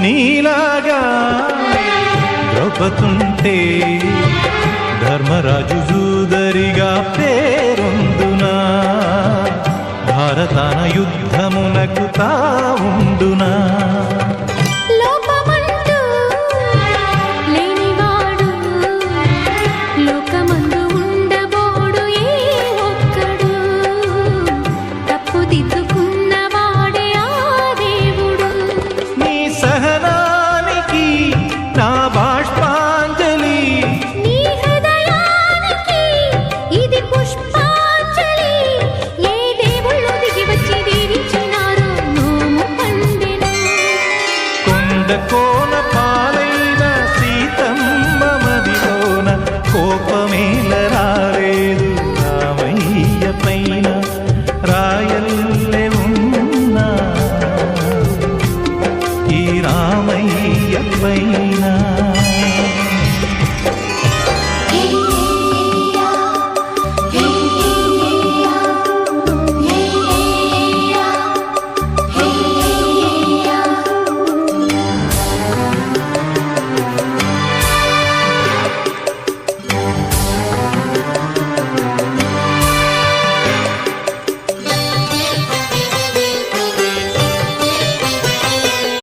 నీలాగా ద్రౌపదుంటే ధర్మరాజు జూదరిగా పేరొందునా భారతాన యుద్ధమునకు తావుండునా కోన పాలైన సీతమ్మ మదిలోన కోపమేల రాలేదు రామయ్య పైన రాయల్లే ఉన్నా ఈ రామయ్య పైన